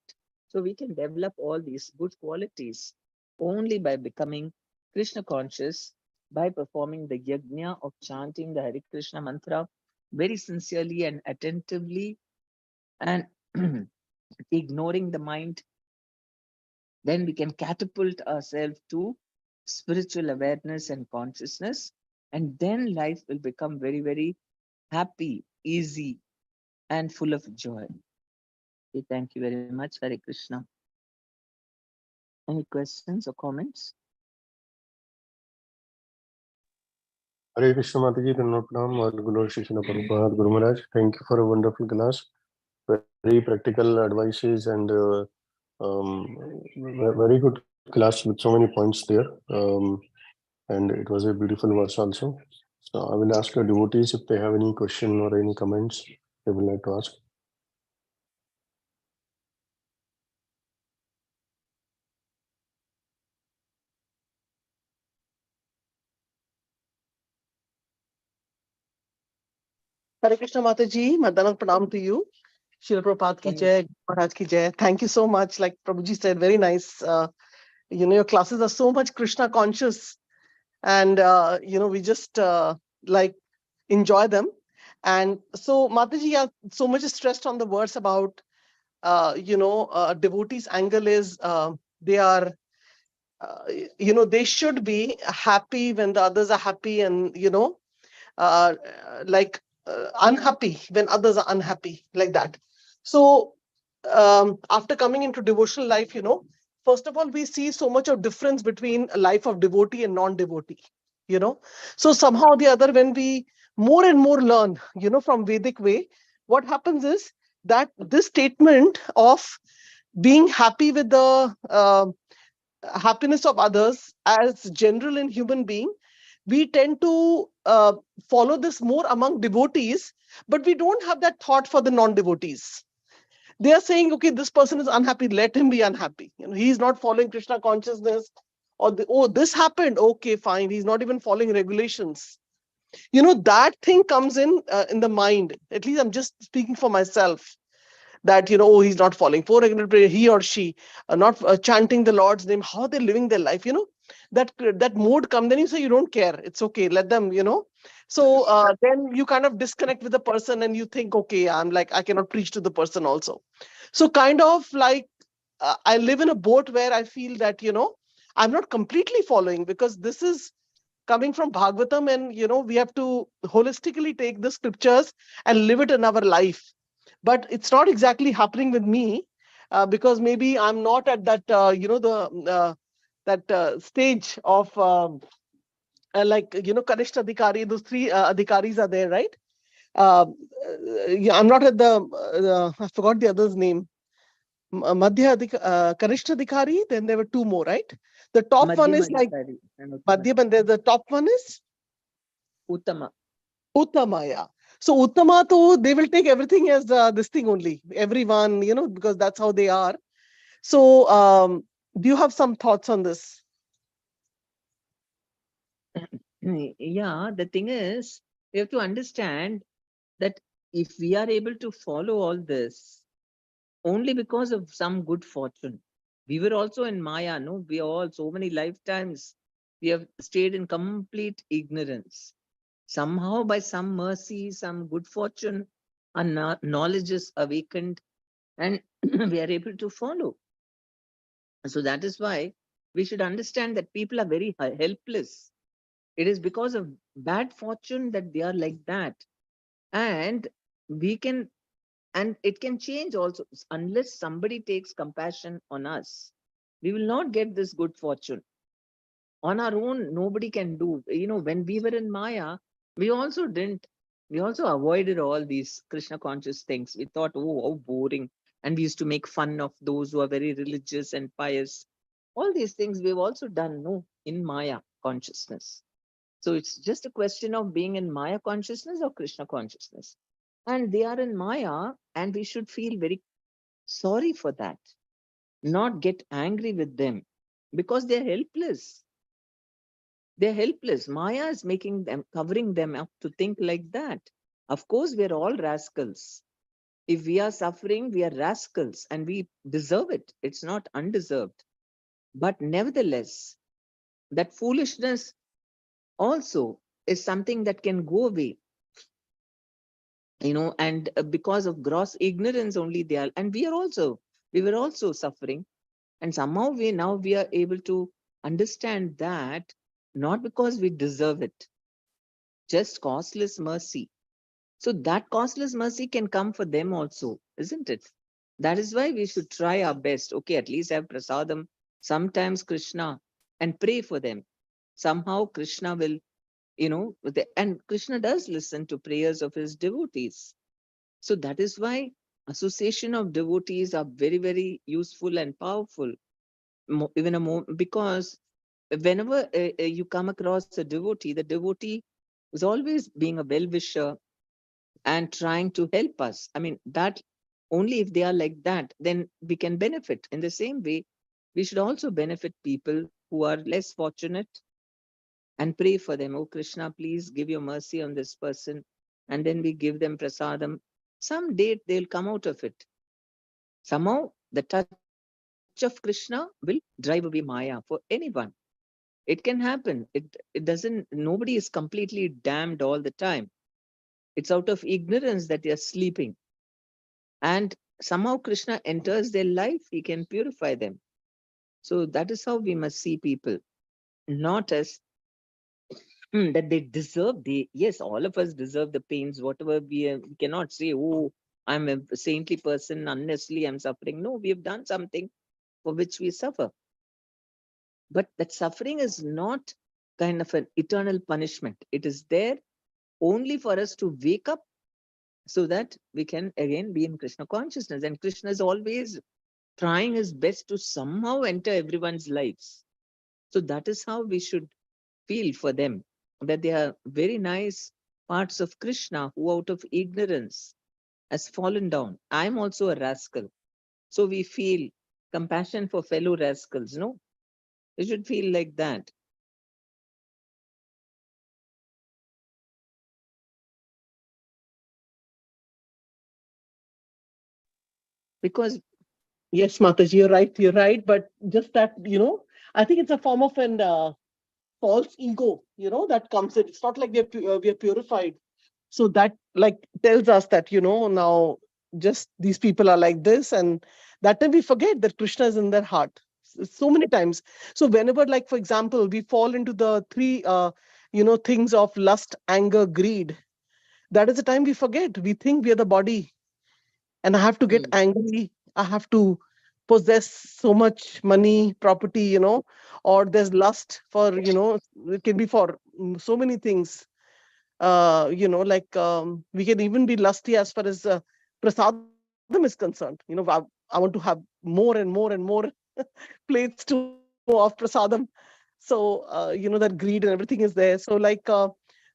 So we can develop all these good qualities only by becoming Krishna conscious, by performing the yajna of chanting the Hare Krishna mantra very sincerely and attentively, and ignoring the mind. Then we can catapult ourselves to spiritual awareness and consciousness, and then life will become very, very happy, easy, and full of joy. Okay, thank you very much. Hare Krishna. Any questions or comments? Hare Krishna Mataji, Pranam, all Guru Shishana Prabhupada, Guru Maharaj. Thank you for a wonderful class. Very practical advices and very good class with so many points there. And it was a beautiful verse also. So I will ask your devotees if they have any question or any comments they would like to ask. Hare Krishna Mataji, Madana Pranam to you. Srila Prabhupada ki jai, Maharaj ki jai. Thank you so much. Like Prabhuji said, very nice. Your classes are so much Krishna conscious, and we just like enjoy them. And so Mataji, so much is stressed on the words about devotees' angle is they are they should be happy when the others are happy, and uh, like unhappy when others are unhappy, like that. So after coming into devotional life, first of all, we see so much of difference between a life of devotee and non-devotee. So somehow or the other, when we more and more learn from Vedic way, what happens is that this statement of being happy with the happiness of others as general in human being, we tend to follow this more among devotees, but we don't have that thought for the non-devotees. They are saying, okay, this person is unhappy, let him be unhappy. He's not following Krishna consciousness, or oh, this happened, okay, fine, he's not even following regulations. That thing comes in the mind. At least I'm just speaking for myself, that oh, he's not following four regular prayer, he or she not chanting the Lord's name, how they're living their life. That mood come, then you say you don't care, it's okay, let them. So then you kind of disconnect with the person, and you think, okay, I'm like, I cannot preach to the person also. So kind of like I live in a boat where I feel that I'm not completely following, because this is coming from Bhagvatam, and we have to holistically take the scriptures and live it in our life. But it's not exactly happening with me, because maybe I'm not at that that stage of like Kanishta Adhikari. Those three Adhikaris are there, right? Yeah, I'm not at the I forgot the other's name. Madhya Kanishta Adhikari. Then there were two more, right? The top one is like Madhya, and the top one is Uttama. Uttama, yeah. So Uttama, to they will take everything as this thing only. Everyone, because that's how they are. So do you have some thoughts on this? Yeah, the thing is, we have to understand that if we are able to follow all this only because of some good fortune, we were also in Maya, no? We all, so many lifetimes, we have stayed in complete ignorance. Somehow, by some mercy, some good fortune, our knowledge is awakened, and we are able to follow. So that is why we should understand that people are very helpless. It is because of bad fortune that they are like that. And we can, and it can change also, unless somebody takes compassion on us. We will not get this good fortune. On our own, nobody can do. When we were in Maya, we also didn't, we also avoided all these Krishna conscious things. We thought, oh, how boring. And we used to make fun of those who are very religious and pious. All these things we've also done, no, in Maya consciousness. So it's just a question of being in Maya consciousness or Krishna consciousness. And they are in Maya, and we should feel very sorry for that, not get angry with them because they're helpless. They're helpless. Maya is making them, covering them up to think like that. Of course, we're all rascals. If we are suffering, we are rascals and we deserve it. It's not undeserved. But nevertheless, that foolishness also is something that can go away, and because of gross ignorance only they are, and we were also suffering. And somehow we are able to understand that not because we deserve it, just costless mercy. So that costless mercy can come for them also, isn't it? That is why we should try our best. Okay, at least have prasadam, sometimes Krishna, and pray for them. Somehow Krishna will, and Krishna does listen to prayers of his devotees. So that is why association of devotees are very, very useful and powerful. Even because whenever you come across a devotee, the devotee is always being a well-wisher and trying to help us. I mean, that only if they are like that, then we can benefit. In the same way, we should also benefit people who are less fortunate and pray for them. Oh, Krishna, please give your mercy on this person. And then we give them prasadam. Some day they'll come out of it. Somehow, the touch of Krishna will drive away Maya for anyone. It can happen. It doesn't, nobody is completely damned all the time. It's out of ignorance that they are sleeping. And somehow Krishna enters their life, he can purify them. So that is how we must see people, not as that they deserve. Yes, all of us deserve the pains, whatever we cannot say, oh, I'm a saintly person, unnecessarily I'm suffering. No, we have done something for which we suffer. But that suffering is not kind of an eternal punishment. It is there only for us to wake up so that we can again be in Krishna consciousness. And Krishna is always trying his best to somehow enter everyone's lives. So that is how we should feel for them, that they are very nice parts of Krishna who out of ignorance has fallen down. I'm also a rascal. So we feel compassion for fellow rascals, no? We should feel like that. Because Yes, Mataji, you're right. You're right. But just that, I think it's a form of an false ego, that comes in. It's not like we are purified. So that like tells us that, now just these people are like this. And that time we forget that Krishna is in their heart so many times. So whenever, like, for example, we fall into the three, things of lust, anger, greed, that is the time we forget. We think we are the body and I have to get angry. I have to possess so much money, property, or there's lust for, it can be for so many things. Like we can even be lusty as far as prasadam is concerned. I want to have more and more and more plates to of prasadam. So, that greed and everything is there. So, like,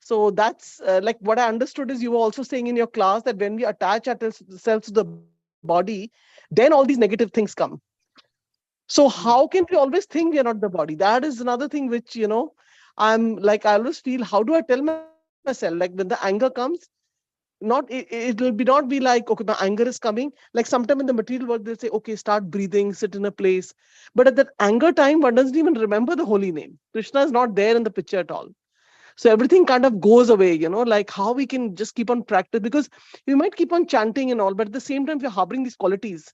so that's like what I understood is you were also saying in your class that when we attach ourselves to the body, then all these negative things come. So how can we always think we are not the body? That is another thing which, I'm like, I always feel, how do I tell myself? Like when the anger comes, it will not be like, okay, my anger is coming. Like sometime in the material world, they'll say, okay, start breathing, sit in a place. But at that anger time, one doesn't even remember the holy name. Krishna is not there in the picture at all. So everything kind of goes away, like how we can just keep on practice, because we might keep on chanting and all, but at the same time, we're harboring these qualities,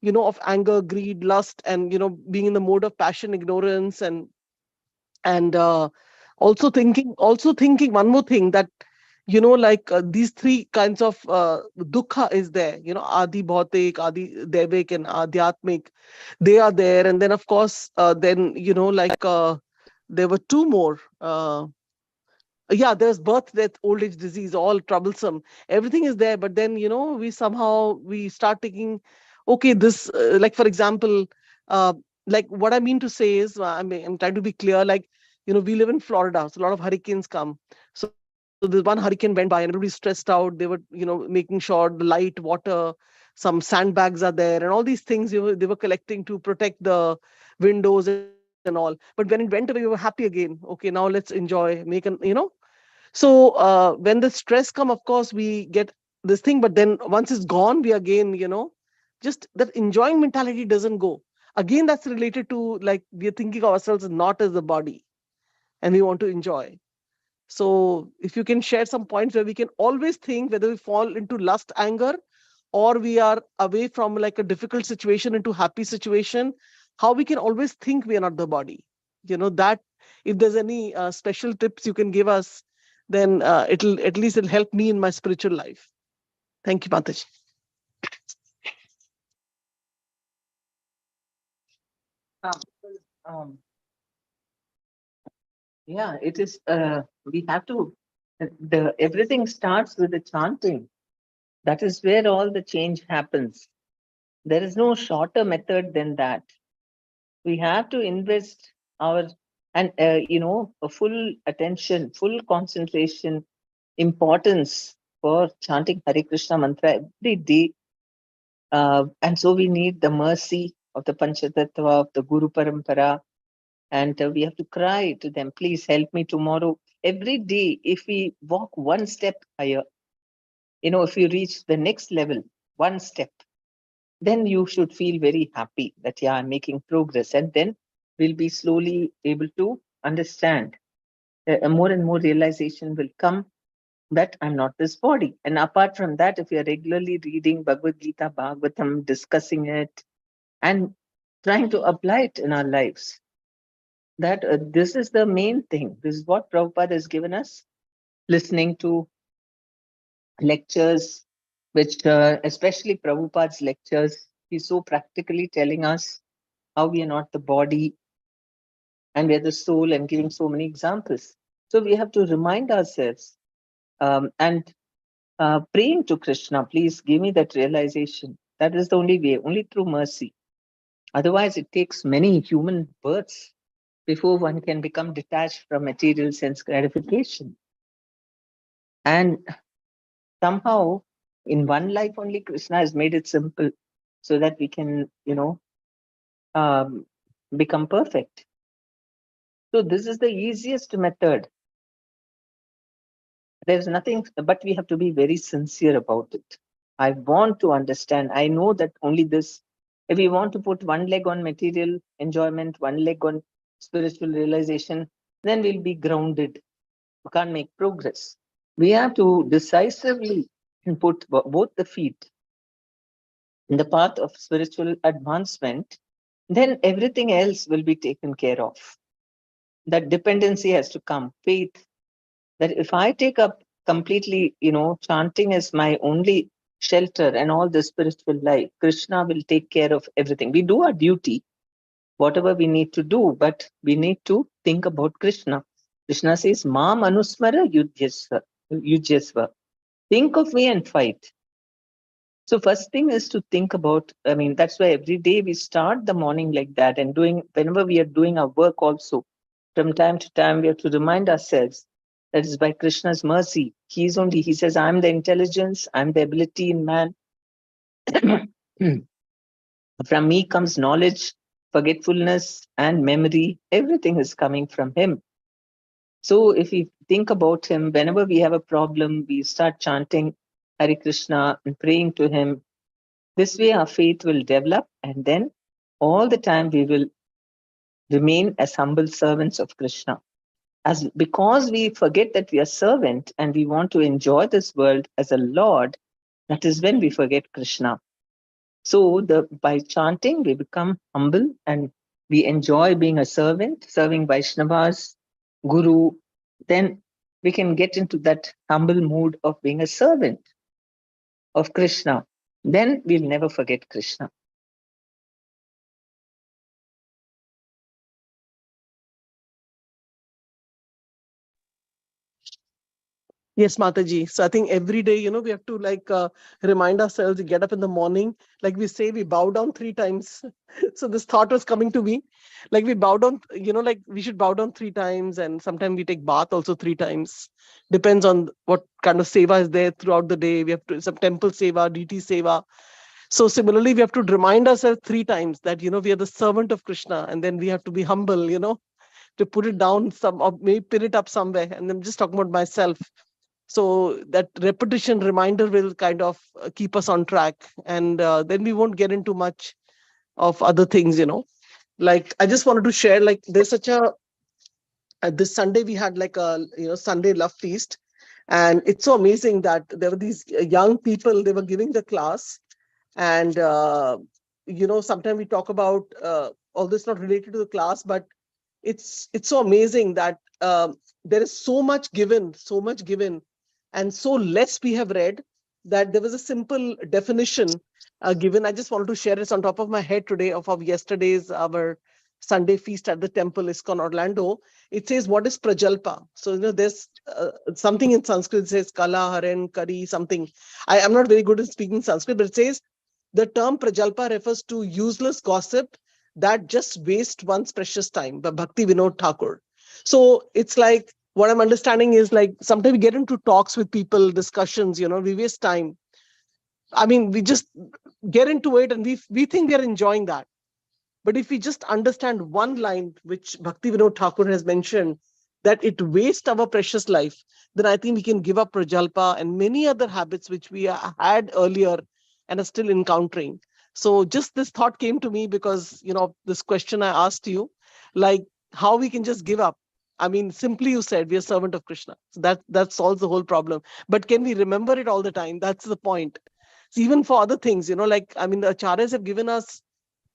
of anger, greed, lust, and, being in the mode of passion, ignorance, and also thinking one more thing that, like these three kinds of dukkha is there, adi bhautik, adi devik, and adhyatmik. They are there. And then of course, then, like There were two more. Yeah, there's birth, death, old age, disease, all troublesome. Everything is there, but then we start taking, okay, this like for example, uh, like what I mean to say is, I'm trying to be clear. Like, we live in Florida, so a lot of hurricanes come. So this one hurricane went by, and everybody's stressed out. They were making sure the light, water, some sandbags are there, and all these things they were collecting to protect the windows and all. But when it went away, we were happy again. Okay, now let's enjoy, so when the stress come, of course, we get this thing, but then once it's gone, we again, just that enjoying mentality doesn't go. Again, that's related to, like, we are thinking of ourselves not as the body, and we want to enjoy. So if you can share some points where we can always think whether we fall into lust, anger, or we are away from like a difficult situation into happy situation, how we can always think we are not the body. That if there's any special tips you can give us, then it'll help me in my spiritual life. Thank you, Mataji. Um, yeah, it is. We have to. The everything starts with the chanting. That is where all the change happens. There is no shorter method than that. We have to invest our and a full attention, full concentration, importance for chanting Hare Krishna mantra every day. And so we need the mercy of the Panchatattva, of the Guru Parampara, and we have to cry to them, please help me tomorrow. Every day, if we walk one step higher, if you reach the next level, one step, then you should feel very happy that, yeah, I'm making progress. And then we'll be slowly able to understand. More and more realization will come that I'm not this body. And apart from that, if we are regularly reading Bhagavad Gita, Bhagavatam, discussing it, and trying to apply it in our lives, that this is the main thing. This is what Prabhupada has given us, listening to lectures, which especially Prabhupada's lectures, he's so practically telling us how we are not the body and we are the soul, and giving so many examples. So we have to remind ourselves and praying to Krishna, please give me that realization. That is the only way, only through mercy. Otherwise, it takes many human births before one can become detached from material sense gratification. And somehow, in one life only, Krishna has made it simple so that we can, become perfect. So this is the easiest method. There's nothing, but we have to be very sincere about it. I want to understand. I know that only this, if we want to put one leg on material enjoyment, one leg on spiritual realization, then we'll be grounded. We can't make progress. We have to decisively put both the feet in the path of spiritual advancement, then everything else will be taken care of. That dependency has to come, faith, that if I take up completely, chanting as my only shelter and all the spiritual life, Krishna will take care of everything. We do our duty, whatever we need to do, but we need to think about Krishna. Krishna says, Mam Anusmara Yujyasva. Think of me and fight. So first thing is to think about, that's why every day we start the morning like that, and whenever we are doing our work also, from time to time, we have to remind ourselves that is by Krishna's mercy. He says, I'm the intelligence, I'm the ability in man. From me comes knowledge, forgetfulness, and memory. Everything is coming from him. So if we think about him, whenever we have a problem, we start chanting Hare Krishna and praying to him. This way our faith will develop, and then all the time we will remain as humble servants of Krishna. Because we forget that we are servant and we want to enjoy this world as a Lord, that is when we forget Krishna. So by chanting, we become humble and we enjoy being a servant, serving Vaishnavas, Guru. Then we can get into that humble mood of being a servant of Krishna. Then we'll never forget Krishna. Yes, Mataji. So I think every day, we have to remind ourselves, get up in the morning, like we say, we bow down 3 times. So this thought was coming to me, like we bow down, like we should bow down 3 times, and sometimes we take bath also 3 times. Depends on what kind of seva is there throughout the day. We have to some temple seva, DT seva. So similarly, we have to remind ourselves 3 times that we are the servant of Krishna, and then we have to be humble, to put it down some or maybe pin it up somewhere. And I'm just talking about myself. So that repetition reminder will kind of keep us on track, and then we won't get into much of other things. Like I just wanted to share, like there's such a this Sunday we had like a Sunday love feast, and it's so amazing that there were these young people, they were giving the class, and sometimes we talk about all this not related to the class, but it's so amazing that there is so much given, and so less we have read, that there was a simple definition given. I just wanted to share it on top of my head today of yesterday's our Sunday feast at the temple ISKCON Orlando. It says, what is prajalpa? So there's something in Sanskrit says kala, haren, kari, something. I'm not very good at speaking Sanskrit, but it says the term prajalpa refers to useless gossip that just waste one's precious time, by Bhakti Vinod Thakur. So it's like, what I'm understanding is like sometimes we get into talks with people, discussions, we waste time. I mean, we just get into it and we think we are enjoying that. But if we just understand one line, which Bhakti Vinod Thakur has mentioned, that it wastes our precious life, then I think we can give up Prajalpa and many other habits which we had earlier and are still encountering. So just this thought came to me because, this question I asked you, like how we can just give up. I mean, simply you said we are servant of Krishna. So that solves the whole problem. But can we remember it all the time? That's the point. So even for other things, like, I mean, the acharyas have given us,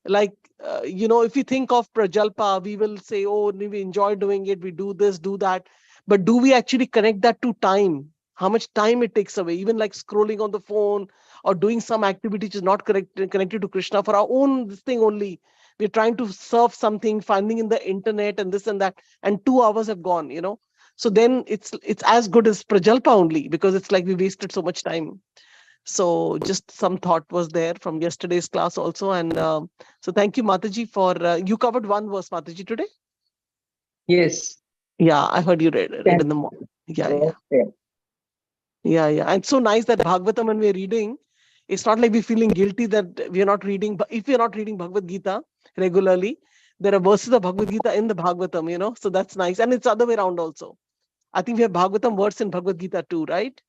like, if we think of Prajalpa, we will say, oh, we enjoy doing it, we do this, do that. But do we actually connect that to time? How much time it takes away? Even like scrolling on the phone or doing some activity which is not connected to Krishna for our own this thing only. We're trying to surf something, finding in the internet and this and that, and 2 hours have gone, So then it's as good as Prajalpa only, because it's like we wasted so much time. So just some thought was there from yesterday's class also. And so thank you, Mataji, for you covered one verse, Mataji, today. Yes. Yeah, I heard you read in the morning. Yeah. And so nice that Bhagavatam, when we're reading, it's not like we're feeling guilty that we're not reading. But if we're not reading Bhagavad Gita regularly, there are verses of Bhagavad Gita in the Bhagavatam, so that's nice. And it's other way around also. I think we have Bhagavatam verse in Bhagavad Gita too, right?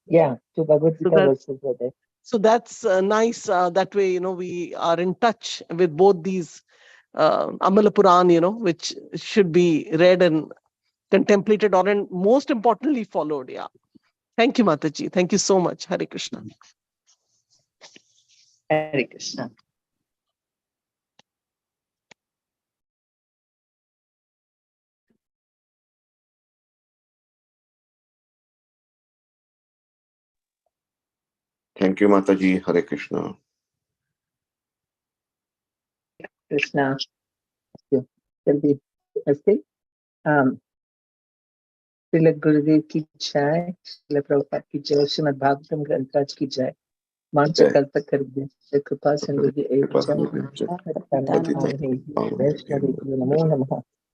Yeah, two Bhagavad Gita verses are there. So that's nice. That way, we are in touch with both these Amala Puran, which should be read and contemplated on, and most importantly, followed. Yeah. Thank you, Mataji. Thank you so much. Hare Krishna. Hare Krishna. Thank you, Mataji. Hare Krishna. Krishna. Shall we say? Srila Gurudev ki jai, Srila Prabhupada ki jai, Srimad Bhagavatam Granth ki jai. Mancha kalpa karve, Kripa sindhu ki ek jai. Namo Namaha.